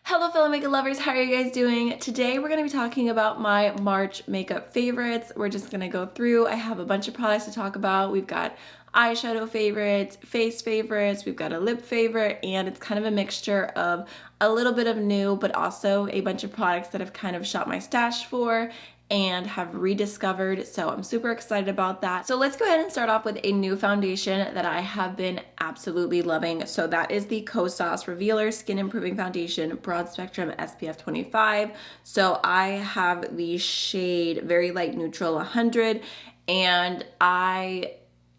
Hello fellow makeup lovers, how are you guys doing? Today we're going to be talking about my March makeup favorites. We're just going to go through. I have a bunch of products to talk about. We've got eyeshadow favorites, face favorites, we've got a lip favorite, and it's kind of a mixture of a little bit of new but also a bunch of products that I've kind of shot my stash for and have rediscovered, so I'm super excited about that. So let's go ahead and start off with a new foundation that I have been absolutely loving. So that is the Koh Sauce Revealer Skin Improving Foundation Broad Spectrum SPF 25. So I have the shade Very Light Neutral 100, and I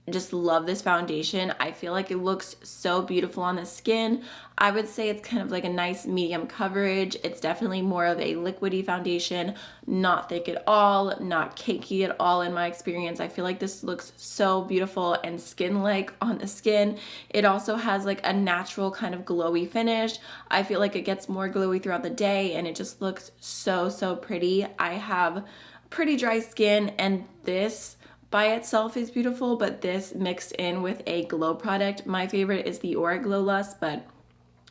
just love this foundation. I feel like it looks so beautiful on the skin. I would say it's kind of like a nice medium coverage. It's definitely more of a liquidy foundation, not thick at all, not cakey at all in my experience. I feel like this looks so beautiful and skin-like on the skin. It also has like a natural kind of glowy finish. I feel like it gets more glowy throughout the day and it just looks so pretty. I have pretty dry skin, and this by itself is beautiful, but this mixed in with a glow product. My favorite is the Aura Glow Lust, but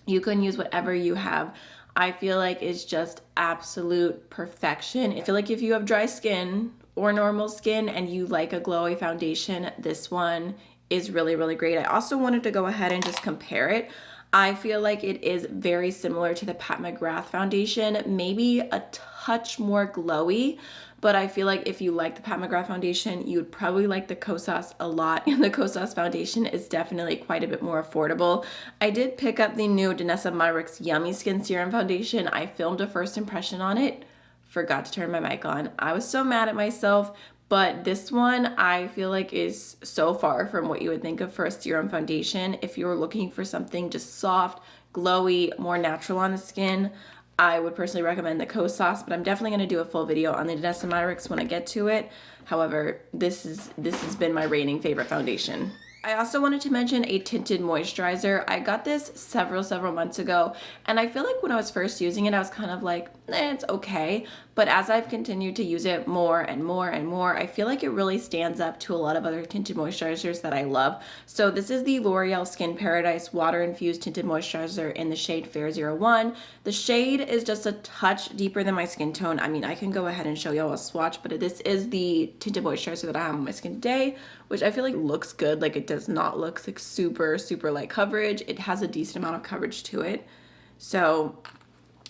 you can use whatever you have. I feel like it's just absolute perfection. I feel like if you have dry skin or normal skin and you like a glowy foundation, this one is really great. I also wanted to go ahead and just compare it. I feel like it is very similar to the Mcgrath foundation, maybe a touch more glowy, but I feel like if you like the Mcgrath foundation, you would probably like the Koh Sauce a lot. And the Koh Sauce foundation is definitely quite a bit more affordable. I did pick up the new Denissa Myrick's Yummy Skin Serum foundation. I filmed a first impression on it, forgot to turn my mic on. I was so mad at myself. But this one I feel like is so far from what you would think of for a serum foundation. If you were looking for something just soft, glowy, more natural on the skin, I would personally recommend the Koh Sauce, but I'm definitely going to do a full video on the Denissa Myrick's when I get to it. However, this has been my reigning favorite foundation. I also wanted to mention a tinted moisturizer. I got this several months ago, and I feel like when I was first using it, I was kind of like, it's okay. But as I've continued to use it more and more, I feel like it really stands up to a lot of other tinted moisturizers that I love. So this is the L'Oreal Skin Paradise Water Infused Tinted Moisturizer in the shade Fair 01. The shade is just a touch deeper than my skin tone. I mean, I can go ahead and show y'all a swatch, but this is the tinted moisturizer that I have on my skin today, which I feel like looks good. Like, it does not look like super light coverage. It has a decent amount of coverage to it. So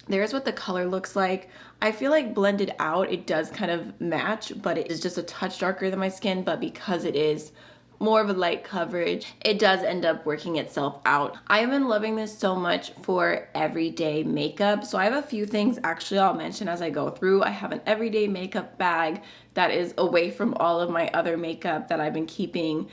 there's what the color looks like. I feel like blended out, it does kind of match, but it is just a touch darker than my skin. But because it is more of a light coverage, it does end up working itself out. I have been loving this so much for everyday makeup. So I have a few things actually I'll mention as I go through. I have an everyday makeup bag that is away from all of my other makeup that I've been keeping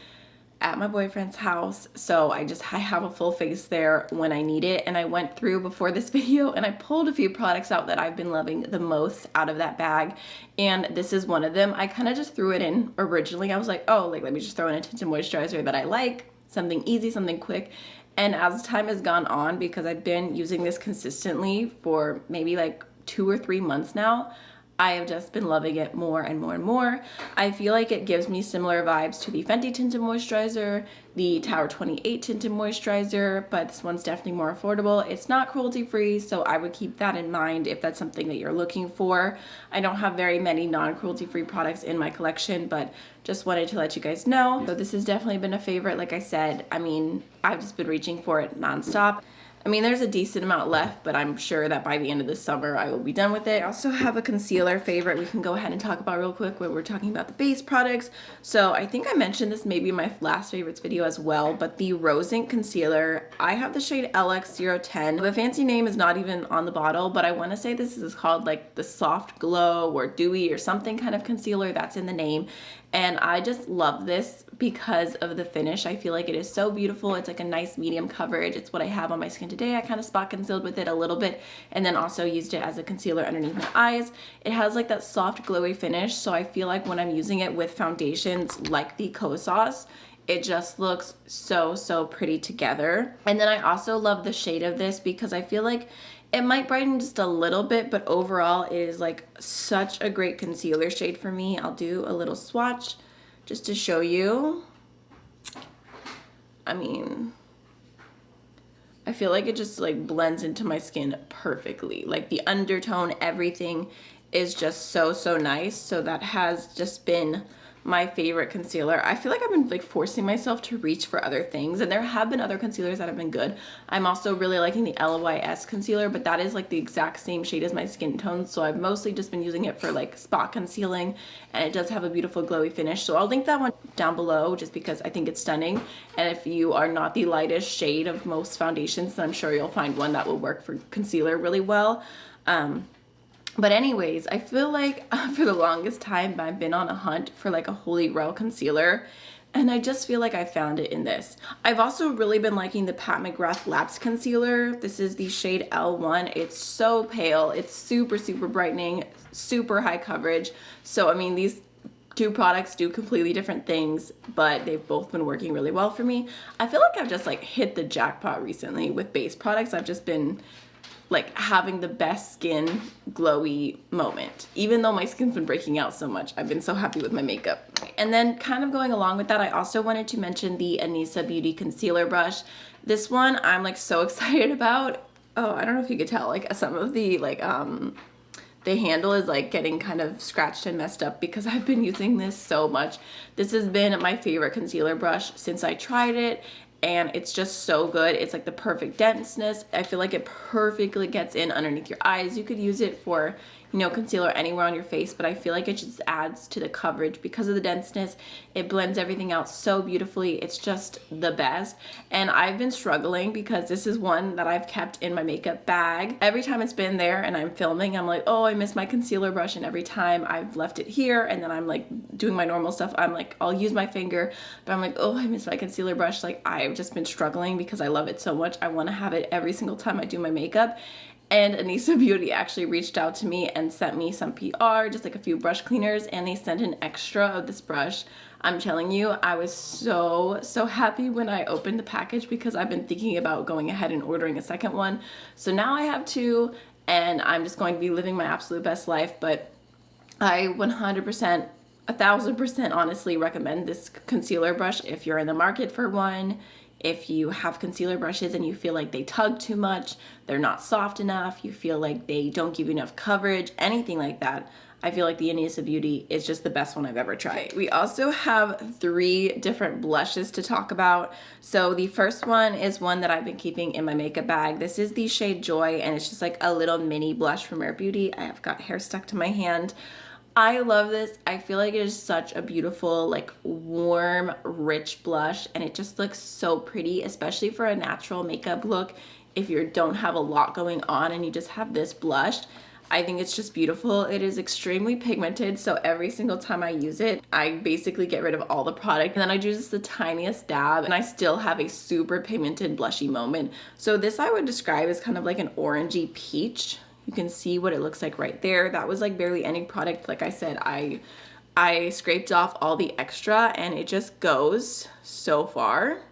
at my boyfriend's house, so I have a full face there when I need it. And I went through before this video and I pulled a few products out that I've been loving the most out of that bag, and this is one of them. I kind of just threw it in originally. I was like, oh, like, let me just throw in a tinted moisturizer that I like, something easy, something quick. And as time has gone on, because I've been using this consistently for maybe like 2 or 3 months now, I have just been loving it more and more. I feel like it gives me similar vibes to the Fenty Tinted Moisturizer, the Tower 28 Tinted Moisturizer, but this one's definitely more affordable. It's not cruelty-free, so I would keep that in mind if that's something that you're looking for. I don't have very many non-cruelty-free products in my collection, but just wanted to let you guys know. So this has definitely been a favorite. Like I said, I mean, I've just been reaching for it nonstop. I mean, there's a decent amount left, but I'm sure that by the end of the summer I will be done with it. I also have a concealer favorite we can go ahead and talk about real quick when we're talking about the base products. So I think I mentioned this maybe in my last favorites video as well, but the Rose Ink Concealer, I have the shade LX010. The fancy name is not even on the bottle, but I want to say this is called like the Soft Glow or Dewy or something kind of concealer, that's in the name. And I just love this because of the finish. I feel like it is so beautiful. It's like a nice medium coverage. It's what I have on my skin today. I kind of spot concealed with it a little bit and then also used it as a concealer underneath my eyes. It has like that soft glowy finish, so I feel like when I'm using it with foundations like the Koh Sauce, it just looks so pretty together. And then I also love the shade of this because I feel like it might brighten just a little bit, but overall it is like such a great concealer shade for me. I'll do a little swatch just to show you. I mean, I feel like it just like blends into my skin perfectly. Like the undertone, everything is just so, so nice. So that has just been my favorite concealer. I feel like I've been like forcing myself to reach for other things, and there have been other concealers that have been good. I'm also really liking the LYS concealer, but that is like the exact same shade as my skin tone, so I've mostly just been using it for like spot concealing, and it does have a beautiful glowy finish. So I'll link that one down below just because I think it's stunning. And if you are not the lightest shade of most foundations, then I'm sure you'll find one that will work for concealer really well. But anyways, I feel like for the longest time I've been on a hunt for like a holy grail concealer, and I just feel like I found it in this. I've also really been liking the Pat McGrath Lapse concealer. This is the shade L1. It's so pale. It's super, super brightening, super high coverage. So, I mean, these two products do completely different things, but they've both been working really well for me. I feel like I've just like hit the jackpot recently with base products. I've just been like having the best skin glowy moment. Even though my skin's been breaking out so much, I've been so happy with my makeup. And then kind of going along with that, I also wanted to mention the Anissa Beauty Concealer Brush. This one I'm like so excited about. Oh, I don't know if you could tell, like some of the like the handle is like getting kind of scratched and messed up because I've been using this so much. This has been my favorite concealer brush since I tried it, and it's just so good. It's like the perfect denseness. I feel like it perfectly gets in underneath your eyes. You could use it for, you know, concealer anywhere on your face, but I feel like it just adds to the coverage because of the denseness. It blends everything out so beautifully. It's just the best. And I've been struggling because this is one that I've kept in my makeup bag. Every time it's been there and I'm filming, I'm like, oh, I miss my concealer brush. And every time I've left it here and then I'm like doing my normal stuff, I'm like, I'll use my finger, but I'm like, oh, I miss my concealer brush. Like I've just been struggling because I love it so much. I want to have it every single time I do my makeup. And Anissa Beauty actually reached out to me and sent me some PR, just like a few brush cleaners, and they sent an extra of this brush. I'm telling you, I was so happy when I opened the package because I've been thinking about going ahead and ordering a second one. So now I have two, and I'm just going to be living my absolute best life. But I 100%, 1000% honestly recommend this concealer brush if you're in the market for one. If you have concealer brushes and you feel like they tug too much, they're not soft enough, you feel like they don't give you enough coverage, anything like that, I feel like the Anissa Beauty is just the best one I've ever tried. We also have 3 different blushes to talk about. So the first one is one that I've been keeping in my makeup bag. This is the shade Joy, and it's just like a little mini blush from Rare Beauty. I have got hair stuck to my hand. I love this. I feel like it is such a beautiful, like warm, rich blush, and it just looks so pretty, especially for a natural makeup look. If you don't have a lot going on and you just have this blush, I think it's just beautiful. It is extremely pigmented, so every single time I use it, I basically get rid of all the product, and then I do just the tiniest dab, and I still have a super pigmented blushy moment. So this I would describe as kind of like an orangey peach. You can see what it looks like right there. That was like barely any product. Like I said, I scraped off all the extra, and it just goes so far.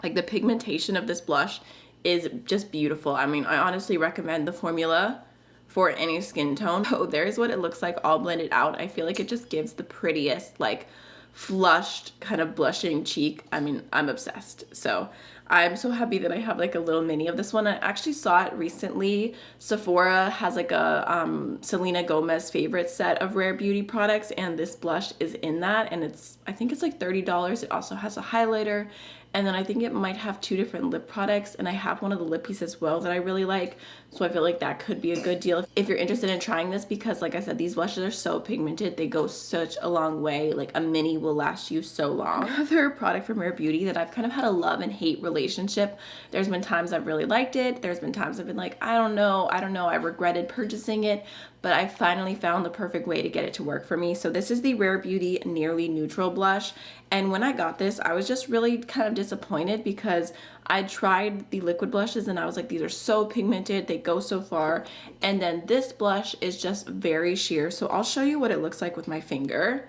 Like the pigmentation of this blush is just beautiful. I mean, I honestly recommend the formula for any skin tone. So there's what it looks like all blended out. I feel like it just gives the prettiest, like flushed kind of blushing cheek. I mean, I'm obsessed. So I'm so happy that I have like a little mini of this one. I actually saw it recently. Sephora has like a Selena Gomez favorite set of Rare Beauty products, and this blush is in that, and I think it's like $30. It also has a highlighter, and then I think it might have 2 different lip products, and I have one of the lippies as well that I really like. So I feel like that could be a good deal if you're interested in trying this, because like I said, these blushes are so pigmented. They go such a long way. Like a mini will last you so long. Another product from Rare Beauty that I've kind of had a love and hate relationship. There's been times I've really liked it. There's been times I've been like, I don't know. I regretted purchasing it, but I finally found the perfect way to get it to work for me. So this is the Rare Beauty Nearly Neutral Blush. And when I got this, I was just really kind of disappointed because I tried the liquid blushes and I was like, these are so pigmented, they go so far. And then this blush is just very sheer. So I'll show you what it looks like with my finger.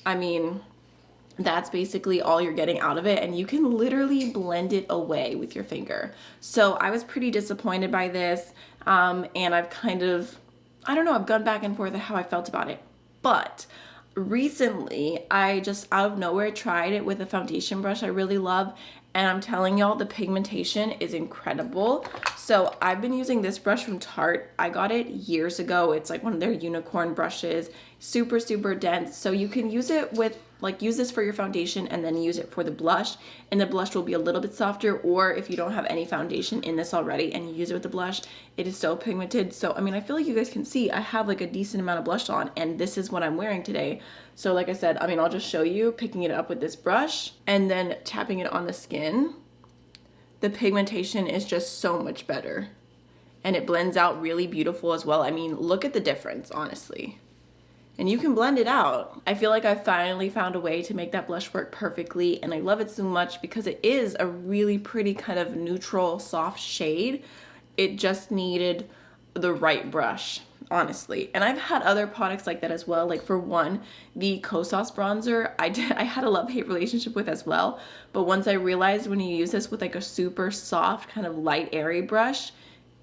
I mean, that's basically all you're getting out of it, and you can literally blend it away with your finger. So I was pretty disappointed by this, and I've kind of, I don't know, I've gone back and forth of how I felt about it. But recently, I just out of nowhere tried it with a foundation brush I really love, and I'm telling y'all, the pigmentation is incredible. So I've been using this brush from Tarte. I got it years ago. It's like one of their unicorn brushes, super, super dense. So you can use it with, like, use this for your foundation and then use it for the blush, and the blush will be a little bit softer. Or if you don't have any foundation in this already and you use it with the blush, it is so pigmented. So I mean, I feel like you guys can see I have like a decent amount of blush on, and this is what I'm wearing today. So like I said, I mean, I'll just show you picking it up with this brush and then tapping it on the skin. The pigmentation is just so much better, and it blends out really beautiful as well. I mean, look at the difference, honestly. And you can blend it out. I feel like I finally found a way to make that blush work perfectly, and I love it so much because it is a really pretty kind of neutral, soft shade. It just needed the right brush, honestly. And I've had other products like that as well. Like, for one, the Koh Sauce bronzer, I had a love-hate relationship with as well. But once I realized when you use this with like a super soft, kind of light, airy brush,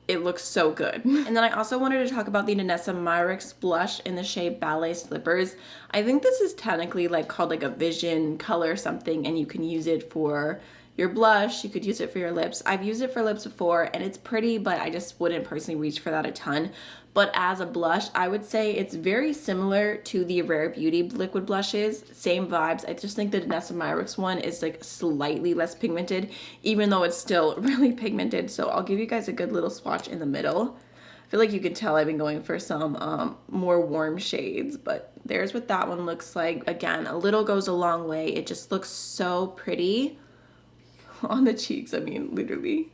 it looks so good. And then I also wanted to talk about the Denissa Myrick's blush in the shade Ballet Slippers. I think this is technically like called like a vision color or something, and you can use it for your blush, you could use it for your lips. I've used it for lips before, and it's pretty, but I just wouldn't personally reach for that a ton. But as a blush, I would say it's very similar to the Rare Beauty liquid blushes, same vibes. I just think the Denissa Myrick's one is like slightly less pigmented, even though it's still really pigmented. So I'll give you guys a good little swatch in the middle. I feel like you can tell I've been going for some more warm shades, but there's what that one looks like. Again, a little goes a long way. It just looks so pretty on the cheeks. I mean, literally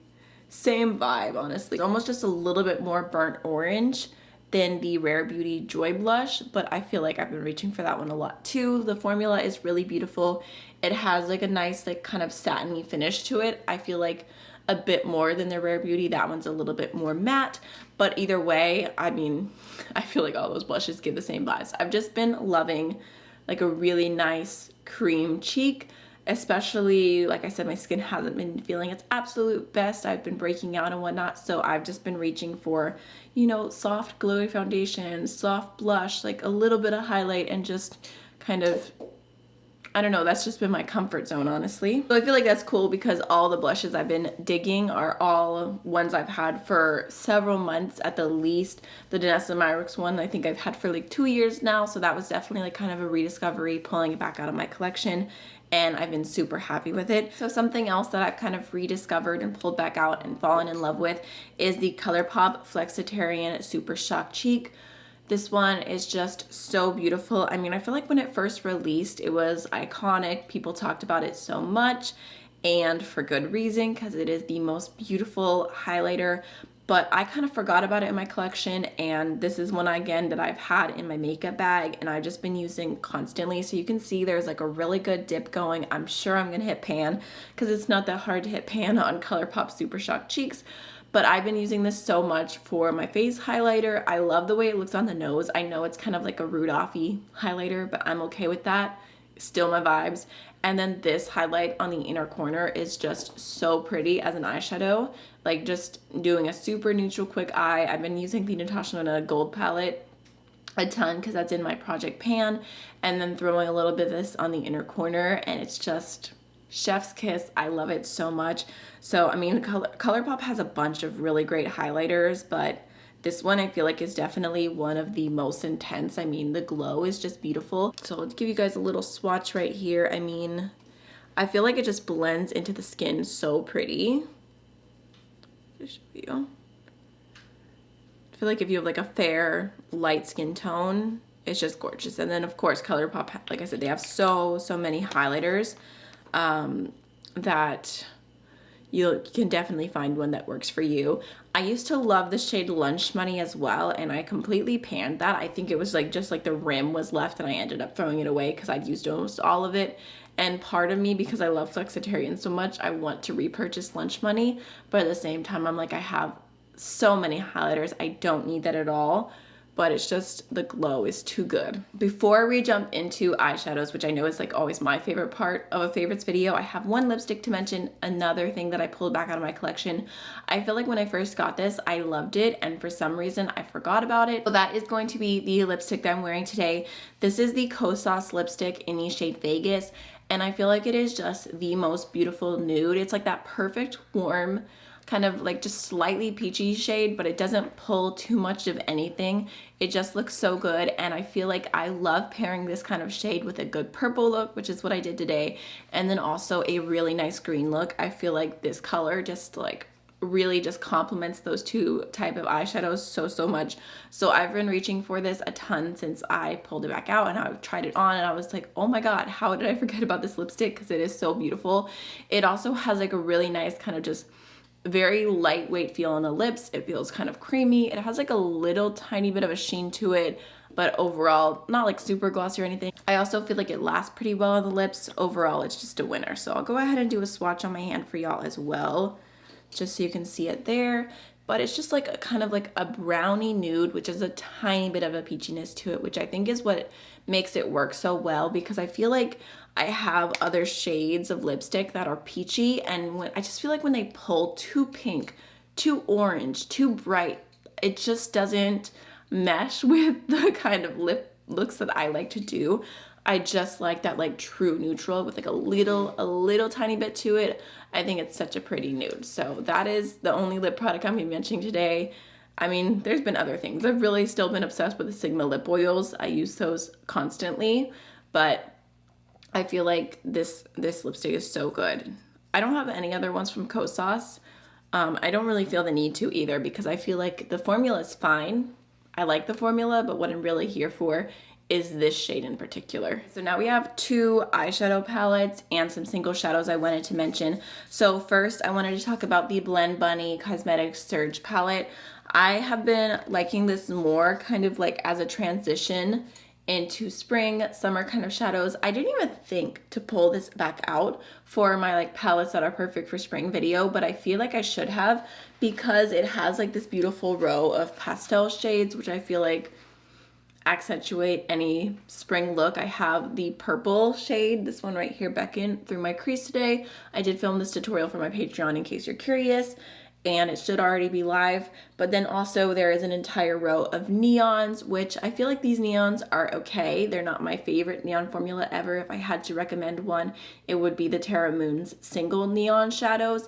same vibe, honestly. Almost just a little bit more burnt orange than the Rare Beauty Joy blush, but I feel like I've been reaching for that one a lot too. The formula is really beautiful. It has like a nice like kind of satiny finish to it. I feel like a bit more than the Rare Beauty. That one's a little bit more matte, but either way, I mean, I feel like all those blushes give the same vibes. I've just been loving like a really nice cream cheek. Especially, like I said, my skin hasn't been feeling its absolute best. I've been breaking out and whatnot, so I've just been reaching for, you know, soft glowy foundation, soft blush, like a little bit of highlight, and just kind of, I don't know, that's just been my comfort zone, honestly. So I feel like that's cool because all the blushes I've been digging are all ones I've had for several months at the least. The Denissa Myrick's one I think I've had for like 2 years now, so that was definitely like kind of a rediscovery, pulling it back out of my collection, and I've been super happy with it. So something else that I've kind of rediscovered and pulled back out and fallen in love with is the ColourPop Flexitarian Super Shock Cheek. This one is just so beautiful. I mean, I feel like when it first released, it was iconic. People talked about it so much, and for good reason, because it is the most beautiful highlighter. But I kind of forgot about it in my collection, and this is one again that I've had in my makeup bag and I've just been using constantly. So you can see there's like a really good dip going. I'm sure I'm gonna hit pan because it's not that hard to hit pan on ColourPop Super Shock Cheeks. But I've been using this so much for my face highlighter. I love the way it looks on the nose. I know it's kind of like a Rudolphy highlighter, but I'm okay with that. Still my vibes. And then this highlight on the inner corner is just so pretty as an eyeshadow. Like just doing a super neutral quick eye. I've been using the Natasha Denona Gold palette a ton because that's in my project pan, and then throwing a little bit of this on the inner corner, and it's just chef's kiss. I love it so much. So I mean, ColourPop has a bunch of really great highlighters, but this one I feel like is definitely one of the most intense. I mean, the glow is just beautiful. So let's give you guys a little swatch right here. I mean, I feel like it just blends into the skin so pretty. Just show you. I feel like if you have like a fair light skin tone, it's just gorgeous. And then of course ColourPop, like I said, they have so many highlighters that you can definitely find one that works for you. I used to love the shade Lunch Money as well, and I completely panned that. I think it was like just like the rim was left, and I ended up throwing it away because I'd used almost all of it. And part of me, because I love Flexitarian so much, I want to repurchase Lunch Money, but at the same time I'm like, I have so many highlighters, I don't need that at all. But it's just the glow is too good. Before we jump into eyeshadows, which I know is like always my favorite part of a favorites video, I have one lipstick to mention, another thing that I pulled back out of my collection. I feel like when I first got this, I loved it, and for some reason I forgot about it. So that is going to be the lipstick that I'm wearing today. This is the Koh Sauce Lipstick in the shade Vegas. and I feel like it is just the most beautiful nude. It's like that perfect warm kind of like just slightly peachy shade, but it doesn't pull too much of anything. It just looks so good, and I feel like I love pairing this kind of shade with a good purple look, which is what I did today, and then also a really nice green look. I feel like this color just like really just complements those two type of eyeshadows so much. So I've been reaching for this a ton since I pulled it back out, and I've tried it on and I was like, oh my god, how did I forget about this lipstick, because it is so beautiful. It also has like a really nice kind of just very lightweight feel on the lips. It feels kind of creamy. It has like a little tiny bit of a sheen to it, but overall not like super glossy or anything. I also feel like it lasts pretty well on the lips. Overall, it's just a winner. So I'll go ahead and do a swatch on my hand for y'all as well, just so you can see it there. But it's just like a kind of like a brownie nude, which is a tiny bit of a peachiness to it, which I think is what makes it work so well, because I feel like I have other shades of lipstick that are peachy, and I just feel like when they pull too pink, too orange, too bright, it just doesn't mesh with the kind of lip looks that I like to do. I just like that like true neutral with like a little tiny bit to it. I think it's such a pretty nude. So that is the only lip product I'm gonna be mentioning today. I mean, there's been other things. I've really still been obsessed with the Sigma lip oils. I use those constantly, but I feel like this lipstick is so good. I don't have any other ones from Koh Sauce. I don't really feel the need to either, because I feel like the formula is fine. I like the formula, but what I'm really here for is this shade in particular. So now we have two eyeshadow palettes and some single shadows I wanted to mention. So first I wanted to talk about the Blend Bunny Cosmetic Surge palette. I have been liking this more kind of like as a transition into spring, summer kind of shadows. I didn't even think to pull this back out for my like palettes that are perfect for spring video, but I feel like I should have, because it has like this beautiful row of pastel shades, which I feel like accentuate any spring look. I have the purple shade, this one right here, Beckon, through my crease today. I did film this tutorial for my Patreon in case you're curious, and it should already be live. But then also there is an entire row of neons, which I feel like these neons are okay. They're not my favorite neon formula ever. If I had to recommend one, it would be the Terra Moon's single neon shadows.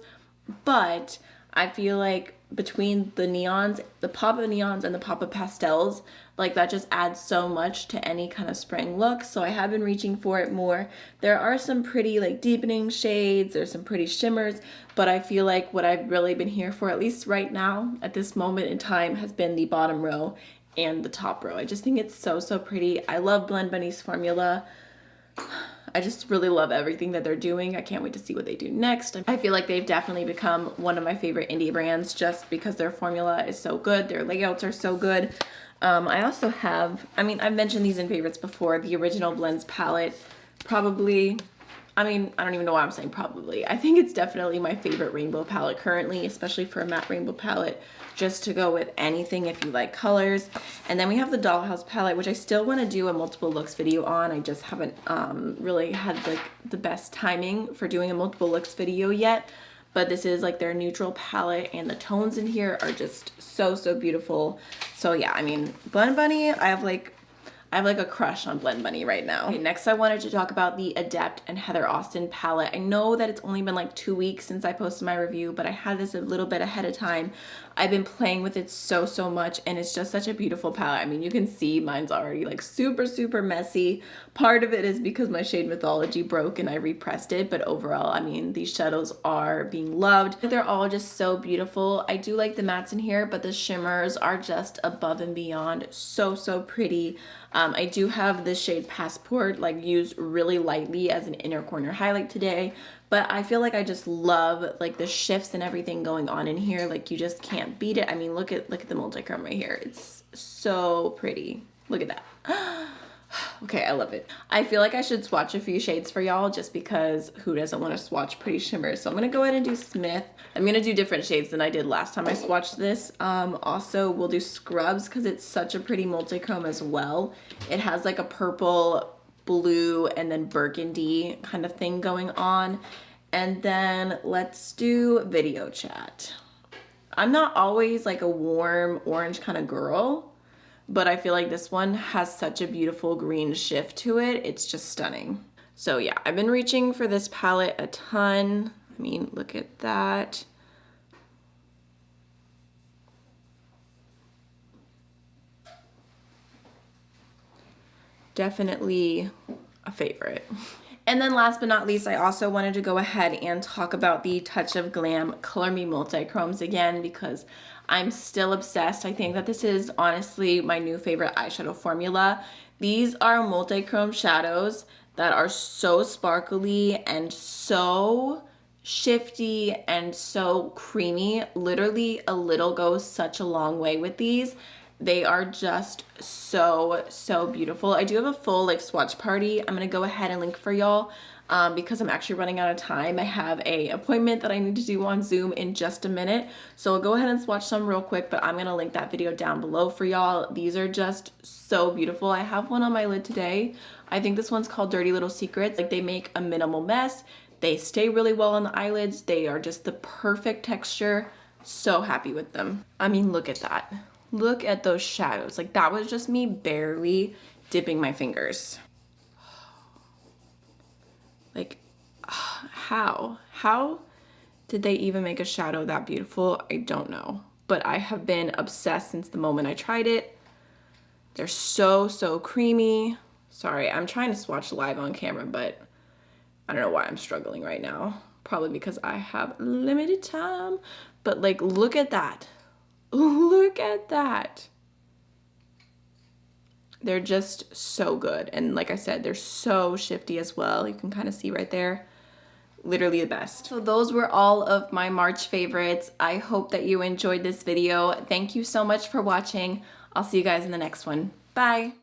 But I feel like between the neons, the pop of neons and the pop of pastels, like that just adds so much to any kind of spring look. So I have been reaching for it more. There are some pretty like deepening shades, there's some pretty shimmers, but I feel like what I've really been here for, at least right now at this moment in time, has been the bottom row and the top row. I just think it's so pretty. I love Blend Bunny's formula. I just really love everything that they're doing. I can't wait to see what they do next. I feel like they've definitely become one of my favorite indie brands just because their formula is so good. Their layouts are so good. I also have, I mean, I've mentioned these in favorites before, the Original Blends palette. Probably, I mean, I don't even know why I'm saying probably. I think it's definitely my favorite rainbow palette currently, especially for a matte rainbow palette, just to go with anything if you like colors. And then we have the Dollhouse palette, which I still want to do a multiple looks video on. I just haven't really had like the best timing for doing a multiple looks video yet. But this is like their neutral palette, and the tones in here are just so beautiful. So yeah, I mean, Blend Bunny, I have like a crush on Blend Bunny right now. Okay, next I wanted to talk about the Adept and Heather Austin palette. I know that it's only been like 2 weeks since I posted my review, but I had this a little bit ahead of time. I've been playing with it so much, and it's just such a beautiful palette. I mean, you can see mine's already like super messy. Part of it is because my shade Mythology broke and I repressed it, but overall, I mean, these shadows are being loved. They're all just so beautiful. I do like the mattes in here, but the shimmers are just above and beyond so pretty. I do have this shade Passport like used really lightly as an inner corner highlight today, but I feel like I just love like the shifts and everything going on in here. Like you just can't beat it. I mean, look at the multichrome right here. It's so pretty. Look at that. Okay, I love it. I feel like I should swatch a few shades for y'all just because who doesn't want to swatch pretty shimmers. So I'm going to go ahead and do Smith. I'm going to do different shades than I did last time I swatched this. Also, we'll do Scrubs because it's such a pretty multichrome as well. It has like a purple, blue, and then burgundy kind of thing going on. And then let's do Video Chat. I'm not always like a warm orange kind of girl, but I feel like this one has such a beautiful green shift to it. It's just stunning. So yeah, I've been reaching for this palette a ton. I mean, look at that. Definitely a favorite. And then last but not least, I also wanted to go ahead and talk about the Touch of Glam Color Me Multi-Chromes again, because I'm still obsessed. I think that this is honestly my new favorite eyeshadow formula. These are multi-chrome shadows that are so sparkly and so shifty and so creamy. Literally, a little goes such a long way with these. They are just so beautiful. I do have a full like swatch party. I'm gonna go ahead and link for y'all because I'm actually running out of time. I have a appointment that I need to do on Zoom in just a minute. So I'll go ahead and swatch some real quick, but I'm gonna link that video down below for y'all. These are just so beautiful. I have one on my lid today. I think this one's called Dirty Little Secrets. Like, they make a minimal mess. They stay really well on the eyelids. They are just the perfect texture. So happy with them. I mean, look at that. Look at those shadows. Like, that was just me barely dipping my fingers. Like, how did they even make a shadow that beautiful? I don't know, but I have been obsessed since the moment I tried it. They're so creamy. Sorry, I'm trying to swatch live on camera, but I don't know why I'm struggling right now. Probably because I have limited time, but like, look at that. Look at that. They're just so good. And like I said, they're so shifty as well. You can kind of see right there. Literally the best. So those were all of my March favorites. I hope that you enjoyed this video. Thank you so much for watching. I'll see you guys in the next one. Bye.